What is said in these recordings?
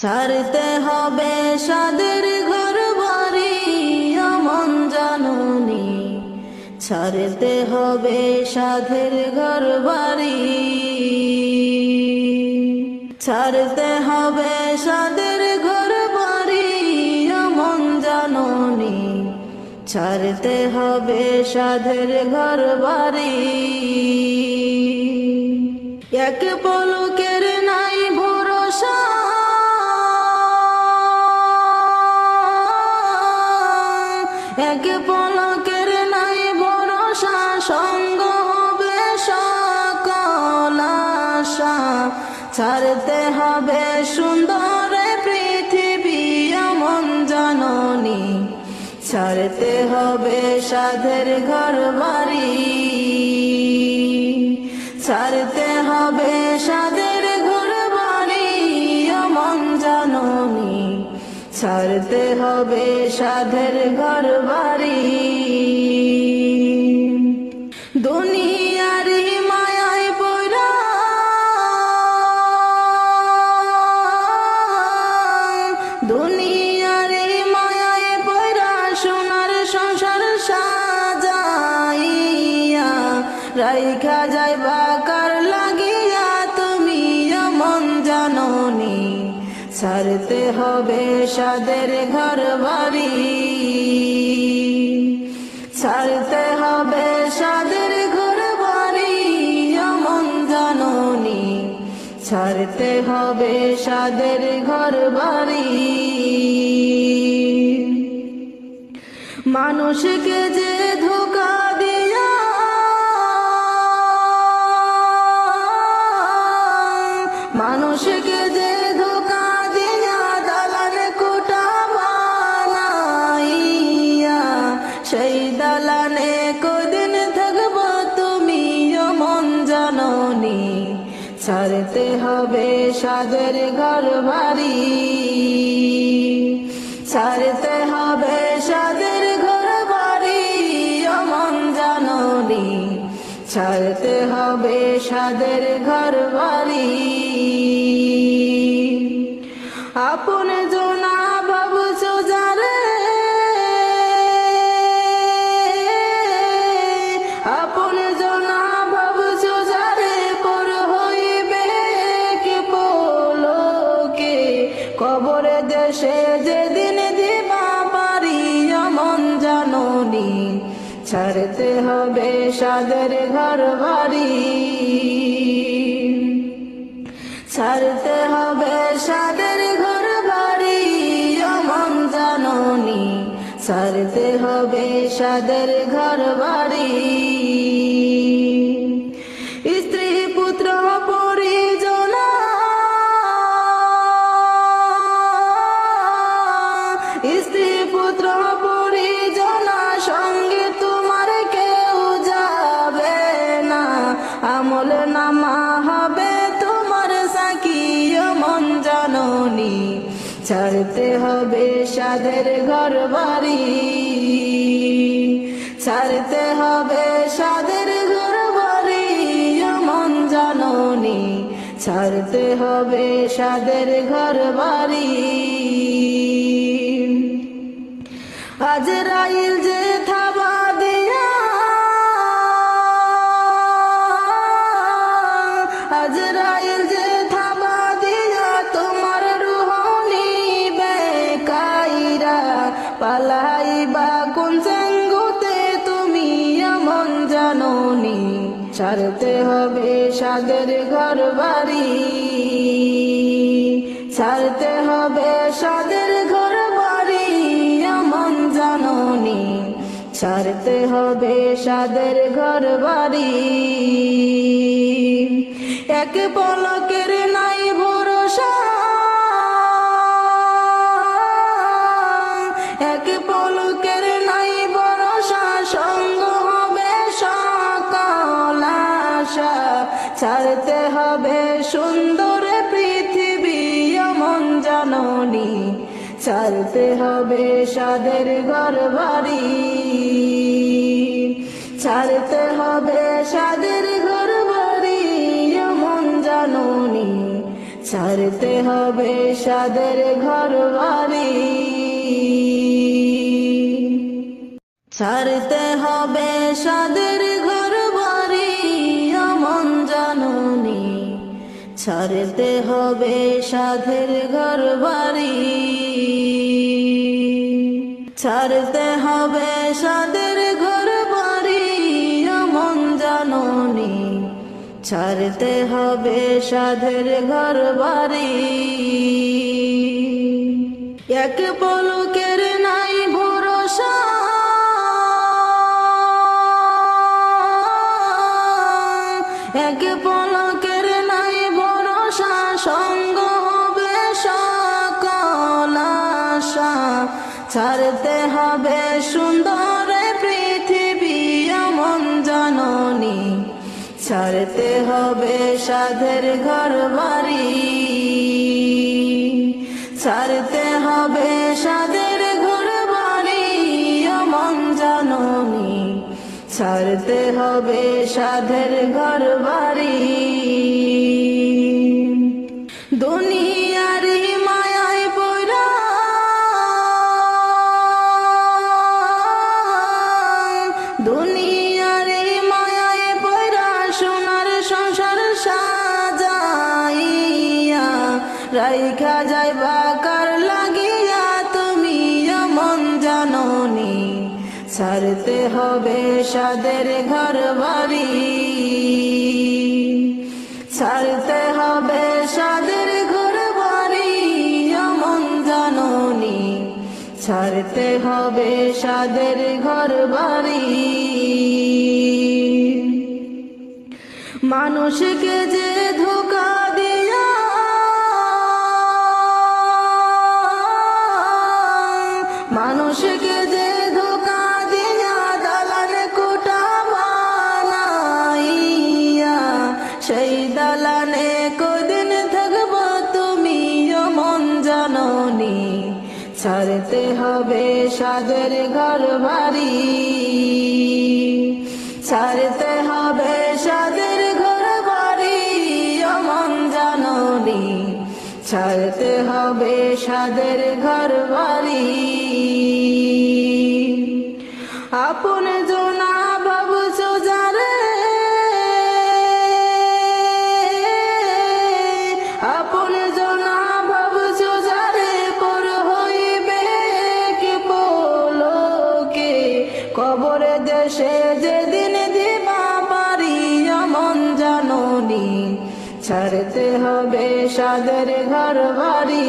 ছাড়তে হবে সাদের ঘর বাড়ি আমন জাননী, ছাড়তে হবে সাধের ঘর বাড়ি, ছাড়তে হবে সাদের ঘর বাড়ি আমন জাননী, ছাড়তে হবে সাধের ঘর বাড়ি। এক পলকের নাই ভরসা, এক পলকের নাই ভরসা, সঙ্গ হবে সকল আশা। ছাড়তে হবে সুন্দর পৃথিবী আমন জাননী, ছাড়তে হবে সাধের ঘর বাড়ি, ছাড়তে হবে সাধের ঘর বাড়ি আমন জাননী, ছাড়তে হবে সাধের ঘর বাড়ি। দুনিয়ার মায়ায় পড়া, দুনিয়ার মায়ায় পড়া সোনার সংসার সাজাইয়া, রাইখা যাইবা কার লাগিয়া তুমি আমন জাননী, ছাড়তে হবে সাদের ঘর বাড়ি, ছাড়তে হবে সাদের ঘর বাড়ি আমন জাননী, ছাড়তে হবে সাদের ঘর বাড়ি। মানুষকে যে ধোঁকা দিয়া, মানুষকে যে ধোঁকা দিয়া দালান কোঠা বানাইয়া, সেই দালানে কদিন থাকব তুমি আমন জাননী, ছাড়তে হবে সাদের ঘর বাড়ি, ছাড়তে হবে সাদের ঘর বাড়ি আমন জাননী, ছাড়তে হবে সাদের ঘর বাড়ি। আপন জনা ভাবছো যারে, আপন জনা ভাবছো যারে, পর হইবে কে পলকে, কবরে দেশে যেদিন দিবা পারি আমন জাননী, ছাড়তে হবে সাদের ঘর বাড়ি, ছাড়তে হবে সাদের ঘর বাড়ি আমন জাননী, ছাড়তে হবে সাদের ঘর বাড়ি। স্ত্রী পুত্র পরিজনা, স্ত্রী পুত্র পরিজনা, সঙ্গে তোমার কেউ যাবে না, আমল নামা হবে তোমার সাকি আমন জাননী, ছাড়তে হবে সাদের ঘর বাড়ি, ছাড়তে হবে সাদের ঘর বাড়ি আমন জাননী, ছাড়তে হবে সাদের ঘর বাড়ি। আজরাইল যে থাবা দিয়া, আজরাইল যে থাবা দিয়া তোমার রূহ নিবে কাইরা, পালাইবা কোন চেঙ্গুতে তুমি আমন জাননী, ছাড়তে হবে সাদের ঘর বাড়ি, ছাড়তে হবে সাদের ঘর বাড়ি আমন জাননী, ছাড়তে হবে সাদের ঘর বাড়ি। এক পলকের নাই ভরসা, এক পলকের নাই ভরসা, সঙ্গ হবে সকল আশা। ছাড়তে হবে সুন্দর পৃথিবী আমন জাননী, ছাড়তে হবে সাদের ঘর বাড়ি, ছাড়তে হবে সাদের ঘর বাড়ি আমন জাননী, ছাড়তে হবে সাদের ঘর বাড়ি, ছাড়তে হবে সাদের ঘর বাড়ি অমন জননী, ছাড়তে হবে সাধের ঘর বাড়ি, ছাড়তে হবে সাদের ঘর বাড়ি অমন জননী, ছাড়তে হবে সাধের ঘর বাড়ি। এক পলকের নাই ভরসা, এক পলকের নাই ভরসা, সঙ্গ হবে সকল আশা, ছাড়তে হবে সুন্দর পৃথিবী অমন জননী, ছাড়তে হবে সাধের ঘর বাড়ি, ছাড়তে হবে সাধের ঘর বাড়ি অমন জননী, ছাড়তে হবে সাধের ঘর বাড়ি। দুনিয়ার মায়ায় পড়া, দুনিয়ার মায়ায় পড়া সোনার সংসার সাজাইয়া, রাইখা যাইবা কার লাগিয়া তুমি অমন জননী, ছাড়তে হবে সাদের ঘর বাড়ি, ছাড়তে হবে সাদের ঘর বাড়ি অমন জননী, ছাড়তে হবে সাদের ঘর বাড়ি। মানুষকে যে ধোঁকা দিয়া, মানুষকে যে ধোঁকা দিয়া দালান কোঠা বানাইয়া, সেই দালানে কদিন থাকবো তুমি অমন জননী, ছাড়তে হবে সাদের ঘর বাড়ি, ছাড়তে হবে সাদের ঘর বাড়ি অমন জননী, ছাড়তে হবে সাদের ঘর বাড়ি। আপন জনা ভাবছো যারে, আপন জনা ভাবছো যারে, পর হইবে কে পলকে, কবরে দেশে যেদিন দিবা পারি অমন জননী, ছাড়তে হবে সাদের ঘর বাড়ি,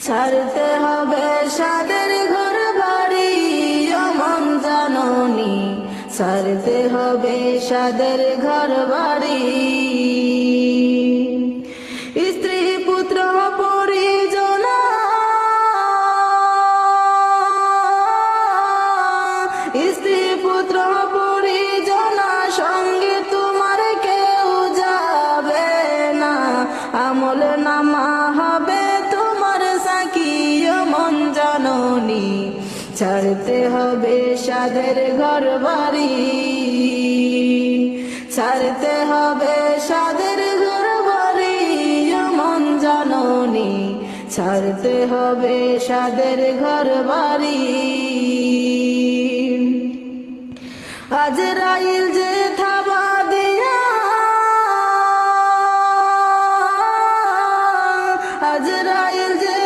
ছাড়তে হবে সাদের ঘর বাড়ি অমন জননী, ছাড়তে হবে সাদের ঘর বাড়ি। স্ত্রী পুত্র পরিজন, স্ত্রী পুত্র পরিজন সঙ্গে তোমার কেউ যাবে না, আমল নামা হবে তোমার সাকি অমন জননী, ছাড়তে হবে সাদের ঘর বাড়ি, ছাড়তে হবে সাদের ঘর বাড়ি অমন জননী, ছাড়তে হবে সাদের ঘর বাড়ি। আজরাইল যে থাবা দিয়া, আজরাইল যে